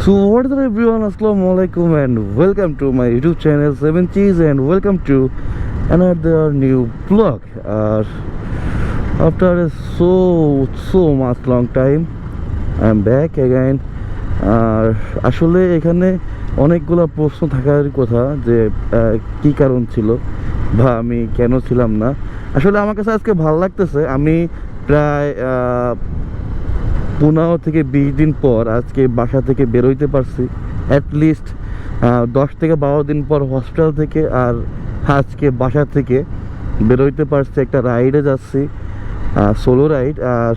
So what is up everyone, Assalamualaikum and welcome to my YouTube channel 7 Cheese and welcome to another new vlog. After a so much long time I am back again. আর আসলে এখানে অনেকগুলো প্রশ্ন থাকার কথা যে কি কারণ ছিল বা আমি কেন ছিলাম না। আসলে আমার কাছে আজকে ভালো লাগতেছে, আমি প্রায় 15 থেকে 20 দিন পর আজকে বাসা থেকে বেরোইতে পারছি। অ্যাটলিস্ট 10 থেকে 12 দিন পর হসপিটাল থেকে আর আজকে বাসা থেকে বেরোইতে পারছি, একটা রাইডে যাচ্ছি, সোলো রাইড। আর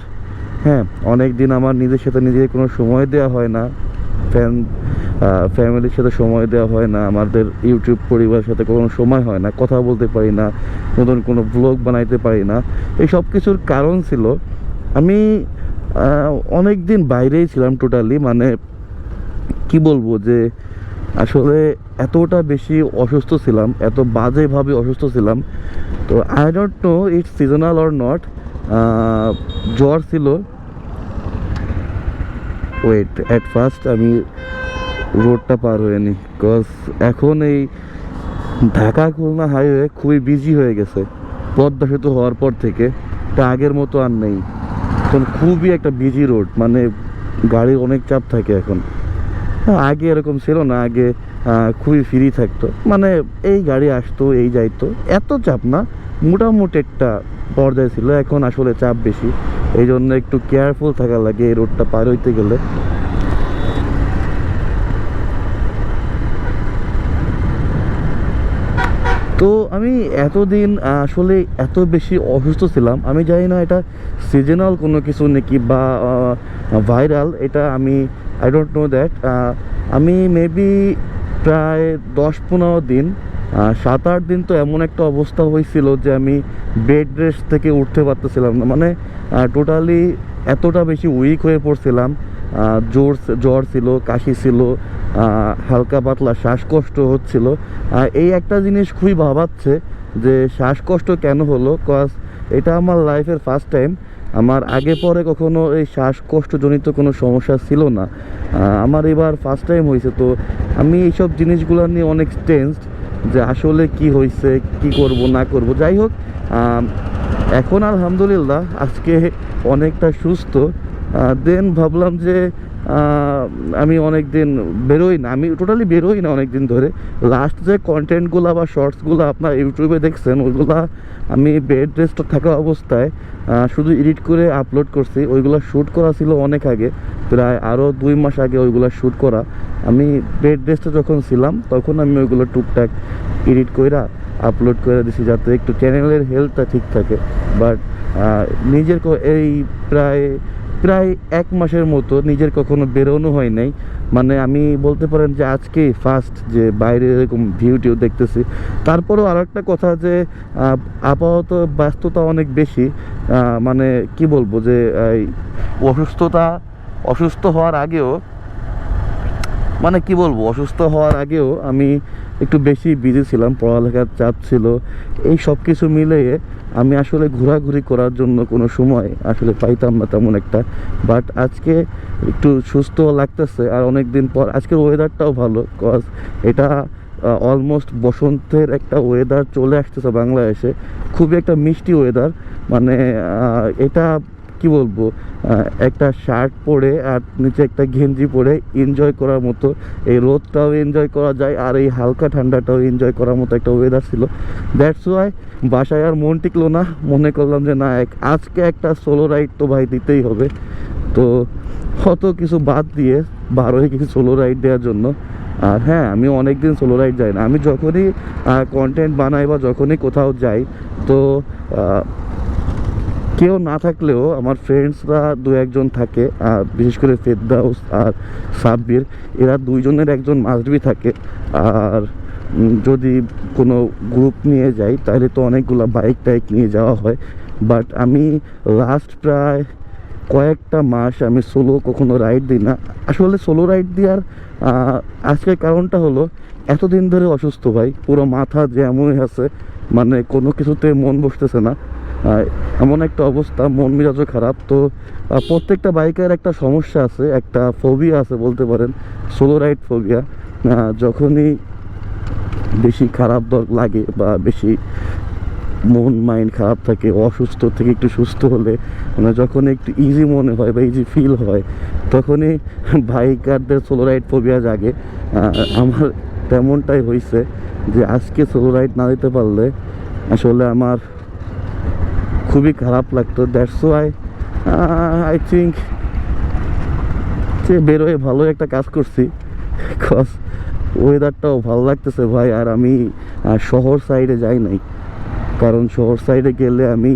হ্যাঁ, অনেক দিন আমার নিজের সাথে নিজের কোনো সময় দেওয়া হয় না, ফ্যামিলির সাথে সময় দেওয়া হয় না, আমাদের ইউটিউব পরিবারের সাথে কোনো সময় হয় না, কথা বলতে পারি না, নতুন কোনো ব্লগ বানাইতে পারি না। এই সব কিছুর কারণ ছিল আমি অনেক দিন বাইরেই ছিলাম টোটালি, মানে কি বলবো যে আসলে এতটা বেশি অসুস্থ ছিলাম, এত বাজেভাবে অসুস্থ ছিলাম। তো I don't know it's seasonal or not. জ্বর ছিল। ওয়েট, অ্যাট ফার্স্ট আমি রোডটা পার হয়নি, বিকজ এখন এই ঢাকা খুলনা হাইওয়ে খুবই বিজি হয়ে গেছে পদ্মা সেতু হওয়ার পর থেকে। তা আগের মতো আর নেই, এখন খুবই একটা বিজি রোড, মানে গাড়ির অনেক চাপ থাকে এখন। আগে এরকম ছিল না, আগে খুবই ফ্রি থাকতো, মানে এই গাড়ি আসতো এই যাইতো, এত চাপ না, মোটামুটি একটা পর্যায়ে ছিল। এখন আসলে চাপ বেশি, এই জন্য একটু কেয়ারফুল থাকা লাগে এই রোডটা পার হইতে গেলে। তো আমি এতদিন আসলে এত বেশি অসুস্থ ছিলাম, আমি জানি না এটা সিজনাল কোনো কিছু নাকি বা ভাইরাল, এটা আমি আই ডোন্ট নো দ্যাট। আমি মেবি প্রায় 10-15 দিন, 7-8 দিন তো এমন একটা অবস্থা হয়েছিল যে আমি বেড রেস্ট থেকে উঠতে পারতেছিলাম না, মানে টোটালি এতটা বেশি উইক হয়ে পড়ছিলাম। জ্বর ছিল, কাশি ছিল, হালকা পাতলা শ্বাসকষ্ট হচ্ছিল। এই একটা জিনিস খুবই ভাবাচ্ছে যে শ্বাসকষ্ট কেন হলো, কজ এটা আমার লাইফের ফার্স্ট টাইম। আমার আগে পরে কখনো এই শ্বাসকষ্টজনিত কোনো সমস্যা ছিল না, আমার এবার ফার্স্ট টাইম হয়েছে। তো আমি এইসব জিনিসগুলো নিয়ে অনেক টেনসড যে আসলে কি হয়েছে, কি করব না করব। যাই হোক, এখন আলহামদুলিল্লাহ আজকে অনেকটা সুস্থ। দেন ভাবলাম যে আমি অনেক দিন বেরোই না, আমি টোটালি বেরোই না অনেক দিন ধরে। লাস্ট যে কন্টেন্টগুলো বা শর্টসগুলো আপনার ইউটিউবে দেখছেন, ওইগুলো আমি বেড রেস্ট থাকা অবস্থায় শুধু এডিট করে আপলোড করছি। ওইগুলো শ্যুট করা ছিল অনেক আগে, প্রায় আরও 2 মাস আগে ওইগুলো শ্যুট করা। আমি বেড রেস্টে যখন ছিলাম তখন আমি ওইগুলো টুকটাক এডিট করে আপলোড করে দিছি, যাতে একটু চ্যানেলের হেলথটা ঠিক থাকে। বাট নিজের এই প্রায় 1 মাসের মতো নিজের কখনো বেরোনো হয় নাই, মানে আমি বলতে পারেন যে আজকেই ফার্স্ট যে বাইরে এরকম ভিউ দেখতেছি। তারপরেও আর একটা কথা যে আপাতত ব্যস্ততা অনেক বেশি, মানে কি বলবো যে অসুস্থ হওয়ার আগেও, মানে কি বলবো, অসুস্থ হওয়ার আগেও আমি একটু বেশি বিজি ছিলাম, পড়ালেখার চাপ ছিল, এই সব কিছু মিলিয়ে আমি আসলে ঘোরাঘুরি করার জন্য কোনো সময় আসলে পাইতাম না তেমন একটা। বাট আজকে একটু সুস্থ লাগতেছে, আর অনেক দিন পর আজকের ওয়েদারটাও ভালো, কজ এটা অলমোস্ট বসন্তের একটা ওয়েদার চলে আসতেছে বাংলাদেশে, খুবই একটা মিষ্টি ওয়েদার। মানে এটা কি বলবো, একটা শার্ট পরে আর নিচে একটা গেঞ্জি পরে এনজয় করার মতো, এই রোদটাও এনজয় করা যায় আর এই হালকা ঠান্ডাটাও এনজয় করার মতো একটা ওয়েদার ছিল। দ্যাটস ওয়াই বাসায় আর মন টিকলো না, মনে করলাম যে না, আজকে একটা সোলো রাইড তো ভাই দিতেই হবে। তো কত কিছু বাদ দিয়ে বার হয়ে কিছু সোলো রাইড দেওয়ার জন্য। আর হ্যাঁ, আমি অনেক দিন সোলো রাইড যাই না, আমি যখনই কন্টেন্ট বানাই বা যখনই কোথাও যাই, তো কেউ না থাকলেও আমার ফ্রেন্ডসরা 2-1 জন থাকে, বিশেষ করে ফেরদাউস আর সাব্বির, এরা 2জনের একজন মাস্টবি থাকে। আর যদি কোনো গ্রুপ নিয়ে যাই তাহলে তো অনেকগুলো বাইক টাইক নিয়ে যাওয়া হয়। বাট আমি লাস্ট প্রায় কয়েকটা মাস আমি সোলো কখনো রাইড দিই না। আসলে সোলো রাইড দেওয়ার আজকের কারণটা হলো, এতদিন ধরে অসুস্থ ভাই, পুরো মাথা জ্যাম হয়ে আছে, মানে কোনো কিছুতে মন বসতেছে না। এমন একটা অবস্থা, মন মেজাজও খারাপ। তো প্রত্যেকটা বাইকের একটা সমস্যা আছে, একটা ফোবিয়া আছে বলতে পারেন, সোলো রাইড ফোবিয়া। যখনই বেশি খারাপ লাগে বা বেশি মন মাইন্ড খারাপ থাকে, অসুস্থ থেকে একটু সুস্থ হলে, মানে যখন একটু ইজি মনে হয় বা ইজি ফিল হয়, তখনই বাইকারদের সোলো রাইড ফোবিয়া জাগে। আমার তেমনটাই হয়েছে যে আজকে সোলো রাইড না দিতে পারলে আসলে আমার খুবই খারাপ লাগতো। দ্যাটস ওয়াই আই থিঙ্ক যে বেরোয় ভালো একটা কাজ করছি, বিকজ ওয়েদারটাও ভালো লাগতেছে ভাই। আর আমি শহর সাইডে যাই নাই, কারণ শহর সাইডে গেলে আমি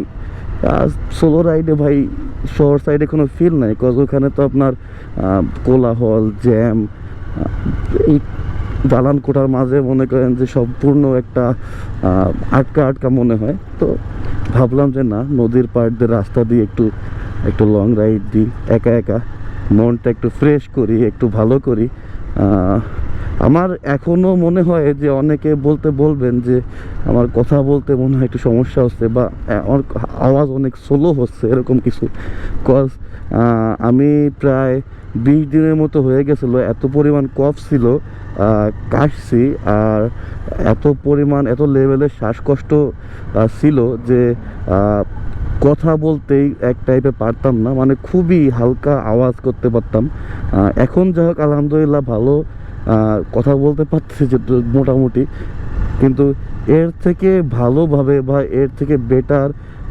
সোলো রাইডে ভাই শহর সাইডে কোনো ফিল নাই, বিকজ ওখানে তো আপনার কোলাহল, জ্যাম, এই দালান কোঠার মাঝে মনে করেন যে সম্পূর্ণ একটা আটকা আটকা মনে হয়। তো ভাবলাম যে না, নদীর পাড় দিয়ে রাস্তা দিয়ে একটু একটু লং রাইড দিই, একা একা মনটা একটু ফ্রেশ করি, একটু ভালো করি। আমার এখনও মনে হয় যে অনেকে বলবেন যে আমার কথা বলতে মনে হয় একটু সমস্যা হচ্ছে বা আমার আওয়াজ অনেক স্লো হচ্ছে, এরকম কিছু। কজ আমি প্রায় 20 দিনের মতো হয়ে গেছিলো, এত পরিমাণ কফ ছিল, কাশছি, আর এত লেভেলের শ্বাসকষ্ট ছিল যে কথা বলতেই এক টাইপে পারতাম না, মানে খুবই হালকা আওয়াজ করতে পারতাম। এখন যাই হোক আলহামদুলিল্লাহ ভালো কথা বলতে পারছি যে মোটামুটি, কিন্তু এর থেকে ভালোভাবে বা এর থেকে বেটার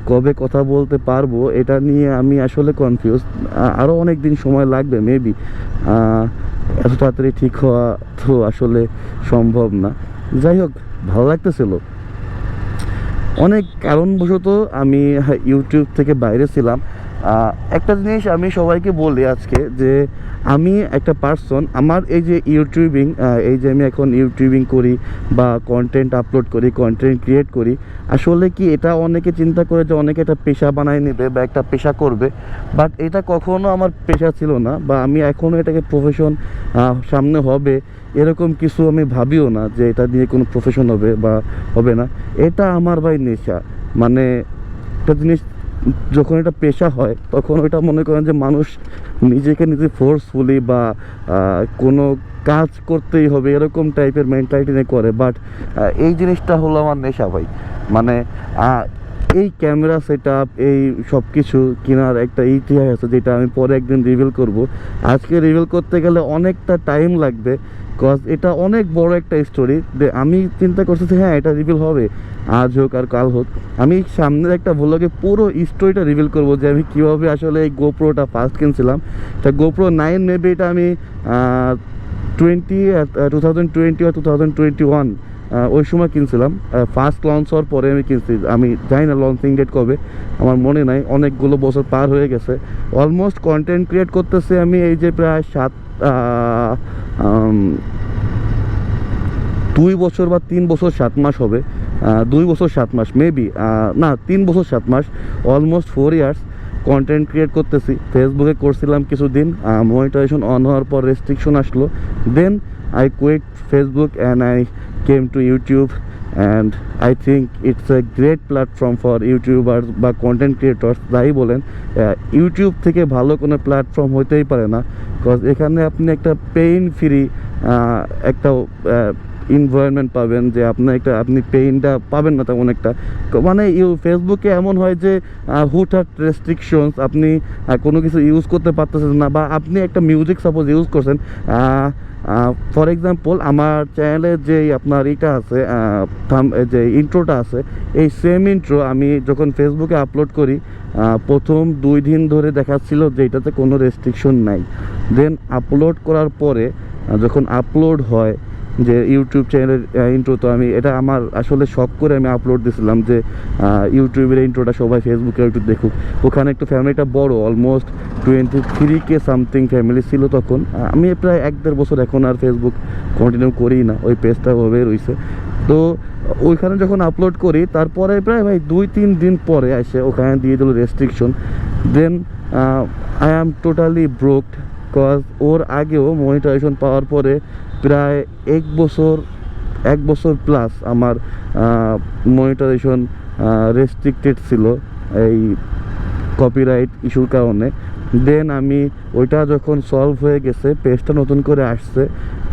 কবে কথা বলতে পারবো এটা নিয়ে আমি আসলে কনফিউজ। আরও অনেক দিন সময় লাগবে মেবি, এত তাড়াতাড়ি ঠিক হওয়া তো আসলে সম্ভব না। যাই হোক, ভালো লাগতেছিল। অনেক কারণবশত আমি ইউটিউব থেকে বাইরে ছিলাম। একটা জিনিস আমি সবাইকে বলি আজকে, যে আমি একটা পার্সন, আমার এই যে ইউটিউবিং, এই যে আমি এখন ইউটিউবিং করি বা কন্টেন্ট আপলোড করি, কন্টেন্ট ক্রিয়েট করি, আসলে কি এটা অনেকে চিন্তা করে যে অনেকে এটা পেশা বানায় নেবে বা একটা পেশা করবে, বাট এটা কখনো আমার পেশা ছিল না, বা আমি এখনও এটাকে প্রফেশন সামনে হবে এরকম কিছু আমি ভাবিও না যে এটা দিয়ে কোনো প্রফেশন হবে বা হবে না। এটা আমার ভাই নেশা। মানে একটা জিনিস যখন এটা পেশা হয় তখন ওইটা মনে করেন যে মানুষ নিজে ফোর্সফুলি বা কোনো কাজ করতেই হবে এরকম টাইপের মেন্টালিটি নিয়ে করে, বাট এই জিনিসটা হলো আমার নেশা ভাই। মানে এই ক্যামেরা সেট আপ, এই সব কিছু কেনার একটা ইতিহাস আছে যেটা আমি পরে একদিন রিভিল করব। আজকে রিভিল করতে গেলে অনেকটা টাইম লাগবে, কজ এটা অনেক বড় একটা স্টোরি। আমি চিন্তা করতেছি হ্যাঁ এটা রিভিল হবে, আজ হোক আর কাল হোক। আমি সামনের একটা ভ্লগে পুরো স্টোরিটা রিভিল করব যে আমি কীভাবে আসলে এই গোপ্রোটা ফার্স্ট কিনছিলাম। এটা গোপ্রো 9 মেবি, এটা আমি 2020 আর 2021 ওই সময় কিনছিলাম। ফার্স্ট লঞ্চ হওয়ার পরে আমি কিনছি, আমি জানি না লঞ্চিং ডেট কবে, আমার মনে নাই, অনেকগুলো বছর পার হয়ে গেছে। অলমোস্ট কন্টেন্ট ক্রিয়েট করতেছি আমি এই যে প্রায় 2 বছর বা 3 বছর 7 মাস হবে, 2 বছর 7 মাস মেবি, না 3 বছর 7 মাস, অলমোস্ট 4 ইয়ার্স কন্টেন্ট ক্রিয়েট করতেছি। ফেসবুকে করছিলাম কিছুদিন, মনিটাইজেশন অন হওয়ার পর রেস্ট্রিকশন আসলো, দেন I quit Facebook and I came to YouTube, and I think it's a great platform for YouTubers বা কন্টেন্ট ক্রিয়েটর্স যাই বলেন। ইউটিউব থেকে ভালো কোনো প্ল্যাটফর্ম হতেই পারে না, বিকজ এখানে আপনি একটা পেইন ফ্রি একটা এনভায়রনমেন্ট পাবেন, যে আপনি পেইনটা পাবেন না তেমন একটা। মানে ফেসবুকে এমন হয় যে হুটহাট রেস্ট্রিকশনস, আপনি কোনো কিছু ইউজ করতে পারতেছেন না, বা আপনি একটা মিউজিক সাপোজ ইউজ করছেন, ফর এক্সাম্পল আমার চ্যানেলে যে আপনার এটা আছে যে ইন্ট্রোটা আছে, এই সেম ইন্ট্রো আমি যখন ফেসবুকে আপলোড করি, প্রথম 2 দিন ধরে দেখাচ্ছিল যে এটাতে কোনো রেস্ট্রিকশন নাই। দেন আপলোড করার পরে যখন আপলোড হয় যে ইউটিউব চ্যানেলের ইন্ট্রো, তো আমি এটা আমার আসলে শখ করে আমি আপলোড দিয়েছিলাম যে ইউটিউবের ইন্ট্রোটা সবাই ফেসবুকে একটু দেখুক। ওখানে একটু ফ্যামিলিটা বড়, অলমোস্ট 23K সামথিং ফ্যামিলি ছিল তখন। আমি প্রায় 1-1.5 বছর এখন আর ফেসবুক কন্টিনিউ করি না, ওই পেজটা ওভাবে রয়েছে। তো ওইখানে যখন আপলোড করি তারপরে প্রায় ভাই 2-3 দিন পরে এসে ওখানে দিয়ে দিল restriction. Then I am totally broked, cause ওর আগেও মনিটাইজেশন পাওয়ার পরে প্রায় 1 বছর প্লাস আমার মনিটাইজেশন রেস্ট্রিক্টেড ছিল। এই কপিরাইট ইস্যুর কারণে। দেন আমি ওইটা যখন সলভ হয়ে গেছে, পেজটা নতুন করে আসছে,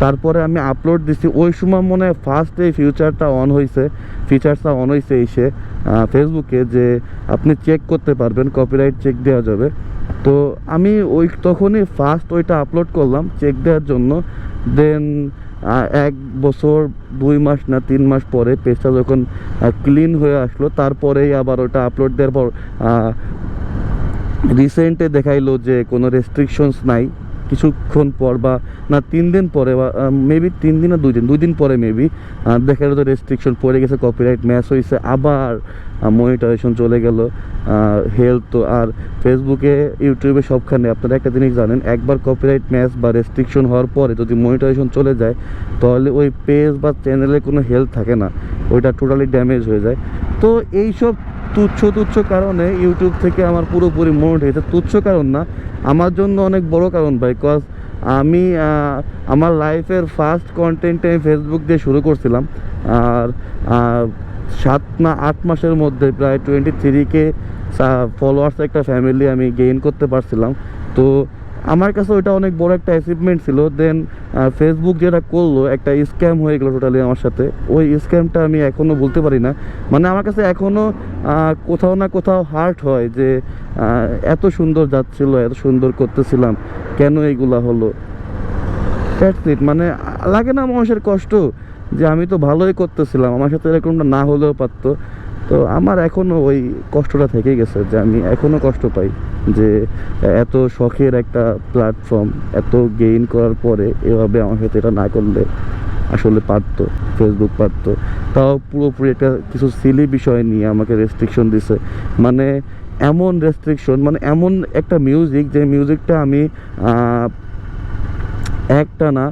তারপরে আমি আপলোড দিছি। ওই সময় মনে হয় ফার্স্ট এই ফিচারটা অন হয়েছে এসে ফেসবুকে, যে আপনি চেক করতে পারবেন, কপিরাইট চেক দেওয়া যাবে। তো আমি তখনই ফার্স্ট ওইটা আপলোড করলাম চেক দেওয়ার জন্য। দেন 1 বছর 2 মাস না 3 মাস পরে পেজটা যখন ক্লিন হয়ে আসলো, তারপরেই আবার ওটা আপলোড দেওয়ার পর রিসেন্টে দেখাইলো যে কোনো রেস্ট্রিকশনস নাই। কিছুক্ষণ পর বা না 3 দিন পরে, বা মেবি 3 দিন না 2 দিন পরে মেবি দেখালো তো রেস্ট্রিকশন পড়ে গেছে, কপিরাইট ম্যাচ হয়েছে, আবার মনিটাইজেশন চলে গেল। হেলথ তো আর ফেসবুকে, ইউটিউবে, সবখানে আপনারা একটা জিনিস জানেন, একবার কপিরাইট ম্যাচ বা রেস্ট্রিকশন হওয়ার পরে যদি মনিটাইজেশন চলে যায়, তাহলে ওই পেজ বা চ্যানেলে কোনো হেলথ থাকে না, ওইটা টোটালি ড্যামেজ হয়ে যায়। তো এইসব তুচ্ছ কারণে ইউটিউব থেকে আমার পুরোপুরি মোড হয়েছে। তুচ্ছ কারণ না, আমার জন্য অনেক বড় কারণ ভাই। কজ আমি আমার লাইফের ফার্স্ট কন্টেন্ট আমি ফেসবুক দিয়ে শুরু করছিলাম, আর 7 না 8 মাসের মধ্যে প্রায় 23K ফলোয়ার্স একটা ফ্যামিলি আমি গেইন করতে পারছিলাম। তো আমার কাছে ওইটা অনেক বড় একটা অ্যাচিভমেন্ট ছিল। দেন ফেসবুক যেটা করলো, একটা স্ক্যাম হয়ে গেলো টোটালি আমার সাথে। ওই স্ক্যামটা আমি এখনও বলতে পারি না, মানে আমার কাছে এখনও কোথাও না কোথাও হার্ট হয় যে এত সুন্দর যাচ্ছিলো, এত সুন্দর করতেছিলাম, কেন এইগুলা হলো। That's it. মানে লাগে না মানুষের কষ্ট, যে আমি তো ভালোই করতেছিলাম, আমার সাথে এরকমটা না হলেও পারতো। তো আমার এখনও ওই কষ্টটা থেকে গেছে, যে আমি এখনও কষ্ট পাই যে এত শখের একটা প্ল্যাটফর্ম, এত গেইন করার পরে এভাবে আমার সাথে এটা না করলে আসলে পারতো, ফেসবুক পারতো। তাও পুরোপুরি একটা কিছু সিলি বিষয় নিয়ে আমাকে রেস্ট্রিকশন দিছে। মানে এমন রেস্ট্রিকশন, মানে এমন একটা মিউজিক, যে মিউজিকটা আমি একটা না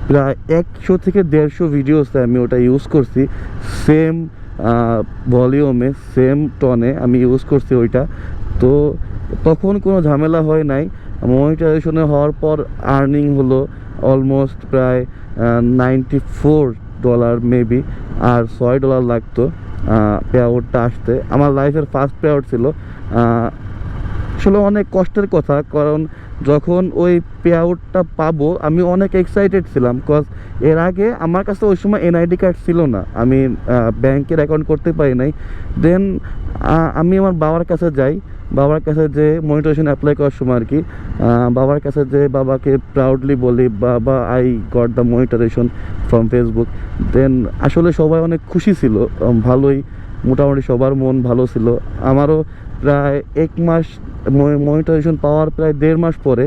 প্রায় 100 থেকে 150 ভিডিওসে আমি ওটা ইউজ করছি, সেম ভলিউমে, সেম টনে আমি ইউজ করছি ওইটা। তো তখন কোনো ঝামেলা হয় নাই। মনিটাইজেশনে হওয়ার পর আর্নিং হলো অলমোস্ট প্রায় $94 মেবি, আর $6 লাগতো পে আউটটা আসতে। আমার লাইফের ফার্স্ট পে আউট ছিল। আসলে অনেক কষ্টের কথা, কারণ যখন ওই পে আউটটা পাবো আমি অনেক এক্সাইটেড ছিলাম। কজ এর আগে আমার কাছে ওই সময় এনআইডি কার্ড ছিল না, আমি ব্যাংকের অ্যাকাউন্ট করতে পারি নাই। দেন আমি আমার বাবার কাছে যাই, বাবার কাছে যে মনিটাইজেশন অ্যাপ্লাই করার সময় আর কি, বাবার কাছে যে বাবাকে প্রাউডলি বলি, বাবা I got the monetization from Facebook. Then আসলে সবাই অনেক খুশি ছিল, ভালোই, মোটামুটি সবার মন ভালো ছিল। আমারও প্রায় 1 মাস মনিটাইজেশন পাওয়ার প্রায় 1.5 মাস পরে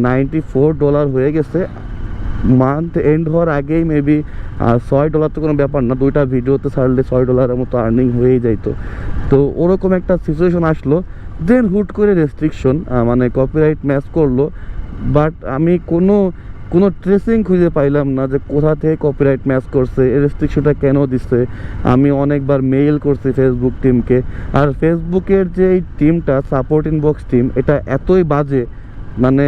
$94 হয়ে গেছে। মান্থ এন্ড হওয়ার আগেই মেবি $6 তো কোনো ব্যাপার না, 2টা ভিডিওতে ছাড়লে $6 মতো আর্নিং হয়েই যাইতো। তো ওরকম একটা সিচুয়েশন আসলো। দেন হুট করে রেস্ট্রিকশন, মানে কপিরাইট ম্যাচ করলো। বাট আমি কোনো ট্রেসিং খুঁজে পাইলাম না যে কোথা থেকে কপিরাইট ম্যাচ করছে, এই রেস্ট্রিকশনটা কেন দিচ্ছে। আমি অনেকবার মেইল করছি ফেসবুক টিমকে, আর ফেসবুকের যে এই টিমটা, সাপোর্ট ইনবক্স টিম, এটা এতই বাজে, মানে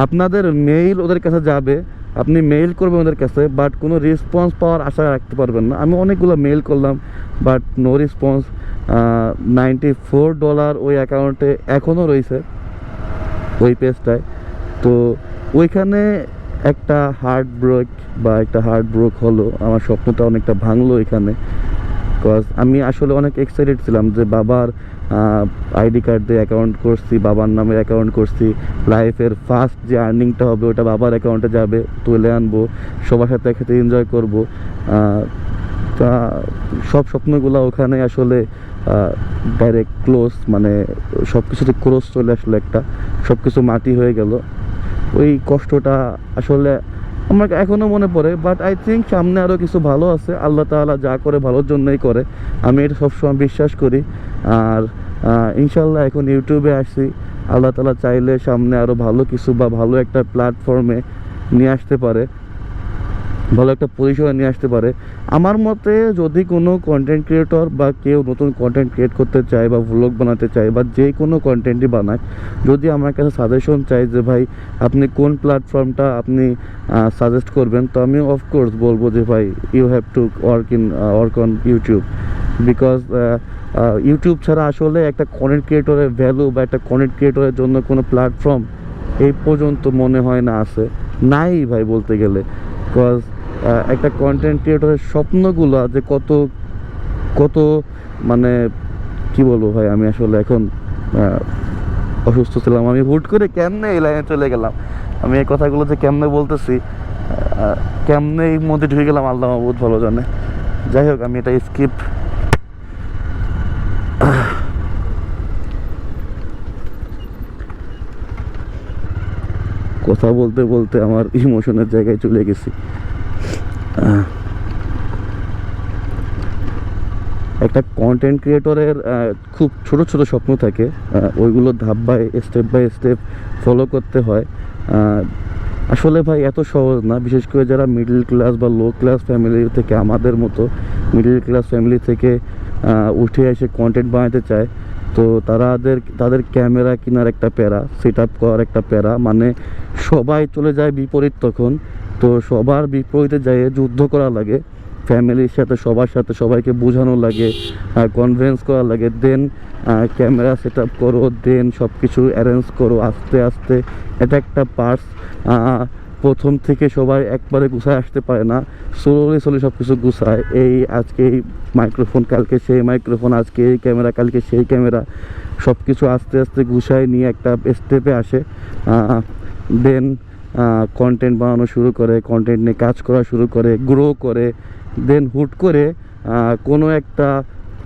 আপনাদের মেইল ওদের কাছে যাবে, আপনি মেইল করবেন ওদের কাছে, বাট কোনো রেসপন্স পাওয়ার আশা রাখতে পারবেন না। আমি অনেকগুলো মেইল করলাম, বাট নো রেসপন্স। $94 ওই অ্যাকাউন্টে এখনও রয়েছে, ওই পেজটায়। তো ওইখানে একটা হার্ট ব্রেক হলো, আমার স্বপ্নটা অনেকটা ভাঙলো এখানে। বিকজ আমি আসলে অনেক এক্সাইটেড ছিলাম যে বাবার আইডি কার্ড দিয়ে অ্যাকাউন্ট করছি, বাবার নামে অ্যাকাউন্ট করছি, লাইফের ফার্স্ট যে আর্নিংটা হবে ওটা বাবার অ্যাকাউন্টে যাবে, তুলে আনবো, সবার সাথে একসাথে এনজয় করবো। তা সব স্বপ্নগুলো ওখানে আসলে ডাইরেক্ট ক্লোজ, মানে সব কিছুতে ক্লোজ চলে আসলো, একটা সব কিছু মাটি হয়ে গেল। ওই কষ্টটা আসলে আমার এখনও মনে পড়ে। বাট আই থিঙ্ক সামনে আরও কিছু ভালো আছে, আল্লাহ তাআলা যা করে ভালোর জন্যই করে, আমি এটা সবসময় বিশ্বাস করি। আর ইনশাল্লাহ এখন ইউটিউবে আসছি, আল্লাহ তাআলা চাইলে সামনে আরও ভালো কিছু বা ভালো একটা প্ল্যাটফর্মে নিয়ে আসতে পারে, ভালো একটা পজিশনে নিয়ে আসতে পারে। আমার মতে যদি কোনো কন্টেন্ট ক্রিয়েটর বা কেউ নতুন কন্টেন্ট ক্রিয়েট করতে চায় বা ভ্লগ বানাতে চায় বা যে কোনো কন্টেন্টই বানায়, যদি আমার কাছে সাজেশন চাই যে ভাই আপনি কোন প্ল্যাটফর্মটা আপনি সাজেস্ট করবেন, তো আমি অফকোর্স বলবো যে ভাই you have to work on YouTube. Because YouTube ছাড়া আসলে একটা কন্টেন্ট ক্রিয়েটরের ভ্যালু বা একটা কন্টেন্ট ক্রিয়েটরের জন্য কোনো প্ল্যাটফর্ম এই পর্যন্ত মনে হয় না আছে, নাই ভাই বলতে গেলে। বিকজ একটা কন্টেন্ট ক্রিয়েটরের স্বপ্নগুলো যে কত কত মানে কি বলবো ভাই, আমি আসলে এখন অসুস্থ ছিলাম, আমি হুট করে কেমনে এই লাইনে চলে গেলাম, আমি এই কথাগুলো যে কেমনে বলতেছি, কেমনে এই মধ্যে ঢুকে গেলাম আল্লাহ বহুত ভালো জানে। যাই হোক, আমি এটা স্কিপ। কথা বলতে বলতে আমার ইমোশনের জায়গায় চলে গেছি। একটা কন্টেন্ট ক্রিয়েটরের খুব ছোট ছোট স্বপ্ন থাকে, ওইগুলো ধাপ বাই স্টেপ ফলো করতে হয়। আসলে ভাই এত সহজ না, বিশেষ করে যারা মিডল ক্লাস বা লো ক্লাস ফ্যামিলি থেকে, আমাদের মতো মিডল ক্লাস ফ্যামিলি থেকে উঠে এসে কন্টেন্ট বানাতে চায়, তো তাদের ক্যামেরা কেনার একটা প্যারা, সেট আপ করার একটা প্যারা, মানে সবাই চলে যায় বিপরীত তখন, তো সবার বিপরীতে যেয়ে যুদ্ধ করা লাগে, ফ্যামিলির সাথে সবার সাথে সবাইকে বোঝানো লাগে, কনভিন্স করা লাগে, দেন ক্যামেরা সেট আপ করো, দেন সব কিছু অ্যারেঞ্জ করো আস্তে আস্তে। এটা একটা পার্টস, প্রথম থেকে সবাই একবারে গুছায় আসতে পারে না, স্লোলি সব কিছু গুছায়। এই আজকে এই মাইক্রোফোন, কালকে সেই মাইক্রোফোন, আজকে এই ক্যামেরা, কালকে সেই ক্যামেরা, সব কিছু আস্তে আস্তে গুছায় নিয়ে একটা স্টেপে আসে। দেন কন্টেন্ট বানানো শুরু করে, কন্টেন্ট নিয়ে কাজ করা শুরু করে, গ্রো করে, দেন হুট করে কোনো একটা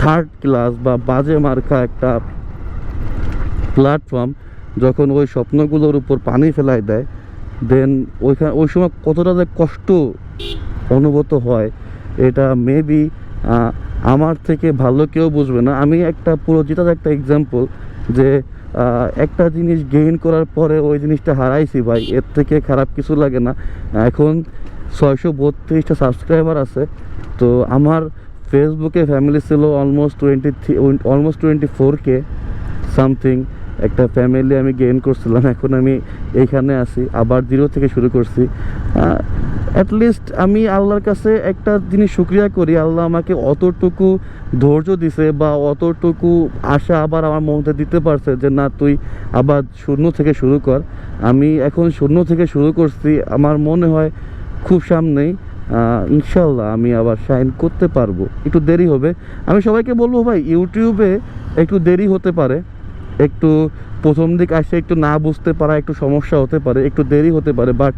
থার্ড ক্লাস বা বাজে মার্কা একটা প্ল্যাটফর্ম যখন ওই স্বপ্নগুলোর উপর পানি ফেলায় দেয়, দেন ওই সময় কতটা যে কষ্ট অনুভূত হয়, এটা মেবি আমার থেকে ভালো কেউ বুঝবে না। আমি একটা পুরো যেটা একটা এক্সাম্পল, যে একটা জিনিস গেইন করার পরে ওই জিনিসটা হারাইছি ভাই, এর থেকে খারাপ কিছু লাগে না। এখন 632টা সাবস্ক্রাইবার আছে, তো আমার ফেসবুকে ফ্যামিলি ছিল অলমোস্ট 24K সামথিং, একটা ফ্যামিলি আমি গেইন করছিলাম। এখন আমি এইখানে আছি, আবার জিরো থেকে শুরু করছি। অ্যাটলিস্ট আমি আল্লাহর কাছে একটা জিনিস শুকরিয়া করি, আল্লাহ আমাকে অতটুকু ধৈর্য দিছে বা অতটুকু আশা আবার আমার মধ্যে দিতে পারছে যে না, তুই আবার শূন্য থেকে শুরু কর। আমি এখন শূন্য থেকে শুরু করছি, আমার মনে হয় খুব সামনেই ইনশাল্লাহ আমি আবার শাইন করতে পারবো। একটু দেরি হবে, আমি সবাইকে বলবো ভাই, ইউটিউবে একটু দেরি হতে পারে, একটু প্রথম দিক আসে একটু না বুঝতে পারা একটু সমস্যা হতে পারে, একটু দেরি হতে পারে, বাট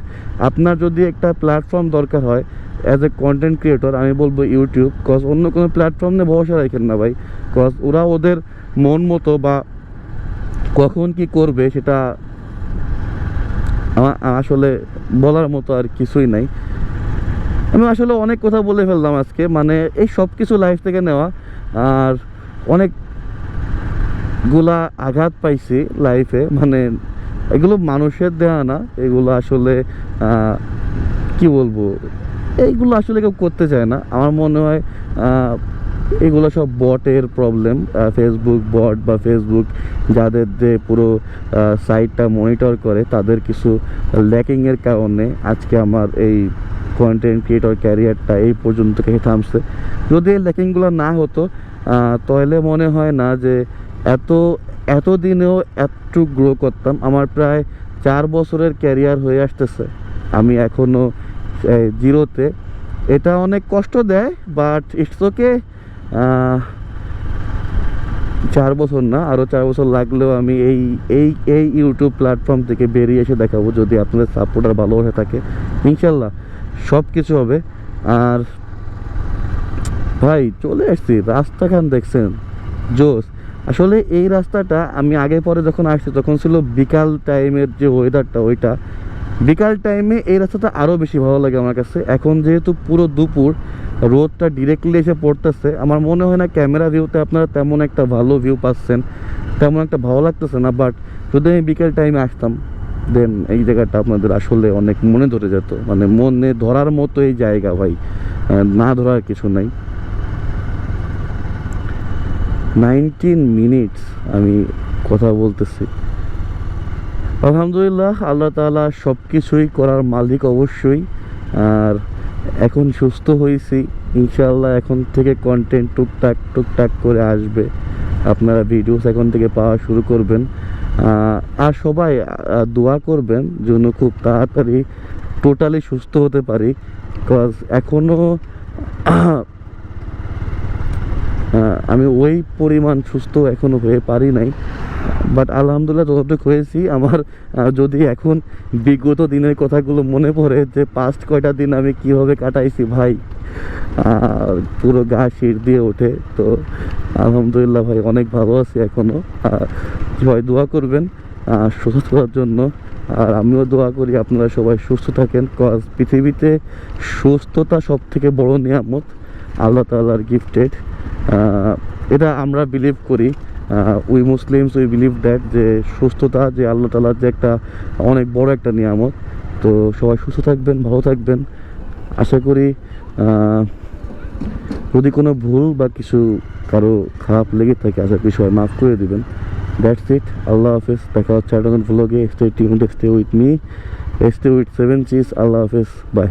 আপনার যদি একটা প্ল্যাটফর্ম দরকার হয় অ্যাজ এ কন্টেন্ট ক্রিয়েটর, আমি বলবো ইউটিউব। কজ অন্য কোনো প্ল্যাটফর্মে ভরসা রাখেন না ভাই, কজ ওরা ওদের মন মতো বা কখন কি করবে সেটা আসলে বলার মতো আর কিছুই নাই। আমি আসলে অনেক কথা বলে ফেললাম আজকে, মানে এই সব কিছু লাইফ থেকে নেওয়া, আর অনেকগুলা আঘাত পাইছি লাইফে, মানে এগুলো মানুষের দেওয়া না, এগুলো আসলে কি বলবো, এইগুলো আসলে কেউ করতে চায় না। আমার মনে হয় এগুলো সব বটের প্রবলেম, ফেসবুক বট বা ফেসবুক যাদের যে পুরো সাইটটা মনিটর করে, তাদের কিছু ল্যাকিংয়ের কারণে আজকে আমার এই কন্টেন্ট ক্রিয়েটর ক্যারিয়ারটা এই পর্যন্ত থামছে। যদি এই ল্যাকিংগুলো না হতো তাহলে মনে হয় না যে এতদিনেও এতটুকু গ্রো করতাম। আমার প্রায় 4 বছরের ক্যারিয়ার হয়ে আসতেছে, আমি এখনও জিরোতে। এটা অনেক কষ্ট দেয়, বাট ইটস ওকে। 4 বছর না, আরও 4 বছর লাগলেও আমি এই ইউটিউব প্ল্যাটফর্ম থেকে বেরিয়ে এসে দেখাবো, যদি আপনাদের সাপোর্ট আর ভালোবাসা থাকে ইনশাল্লাহ সব কিছু হবে। আর ভাই চলে আসছি, রাস্তাখান দেখছেন জোস। আসলে এই রাস্তাটা আমি আগে পরে যখন আসছি তখন ছিল বিকাল টাইমের যে ওয়েদারটা, ওইটা বিকাল টাইমে এই রাস্তাটা আরও বেশি ভালো লাগে আমার কাছে। এখন যেহেতু পুরো দুপুর, রোদটা ডিরেক্টলি এসে পড়তেছে, আমার মনে হয় না ক্যামেরা ভিউতে আপনারা তেমন একটা ভালো ভিউ পাচ্ছেন, তেমন একটা ভালো লাগতেছে না। বাট যদি আমি বিকেল টাইমে আসতাম, দেন এই জায়গাটা আপনাদের আসলে অনেক মনে ধরে যেত, মানে মনে ধরার মতো এই জায়গা ভাই, না ধরার কিছু নাই। 19 মিনিটস আমি কথা বলতেছি। আলহামদুলিল্লাহ, আল্লাহ তাআলা সব কিছুই করার মালিক অবশ্যই। আর এখন সুস্থ হয়েছি, ইনশাআল্লাহ এখন থেকে কন্টেন্ট টুকটাক করে আসবে, আপনারা ভিডিওস এখন থেকে পাওয়া শুরু করবেন। আর সবাই দোয়া করবেন যেন খুব তাড়াতাড়ি টোটালি সুস্থ হতে পারি, বিকজ এখনও আমি ওই পরিমাণ সুস্থ এখনও হয়ে পারি নাই, বাট আলহামদুলিল্লাহ যতটুকু হয়েছি। আমার যদি এখন বিগত দিনের কথাগুলো মনে পড়ে যে পাস্ট কয়টা দিন আমি কিভাবে কাটাইছি ভাই, পুরো গা শির দিয়ে ওঠে। তো আলহামদুলিল্লাহ ভাই অনেক ভালো আছি এখনও। সবাই দোয়া করবেন সুস্থ থাকার জন্য, আর আমিও দোয়া করি আপনারা সবাই সুস্থ থাকেন, কজ পৃথিবীতে সুস্থতা সব থেকে বড় নিয়ামত, আল্লাহ তাআলার গিফটেড। এটা আমরা বিলিভ করি, we Muslims we believe that, যে সুস্থতা যে আল্লাহ তাআলার যে একটা অনেক বড় একটা নিয়ামত। তো সবাই সুস্থ থাকবেন, ভালো থাকবেন। আশা করি যদি কোনো ভুল বা কিছু কারো খারাপ লেগে থাকে আশা করি সবাই মাফ করে দিবেন। দ্যাটস ইট, আল্লাহ হাফেজ, দেখা হচ্ছে আরেকটা ভ্লগে। Stay tuned, stay with me, stay with 7 চিজ। আল্লাহ হাফেজ, বাই।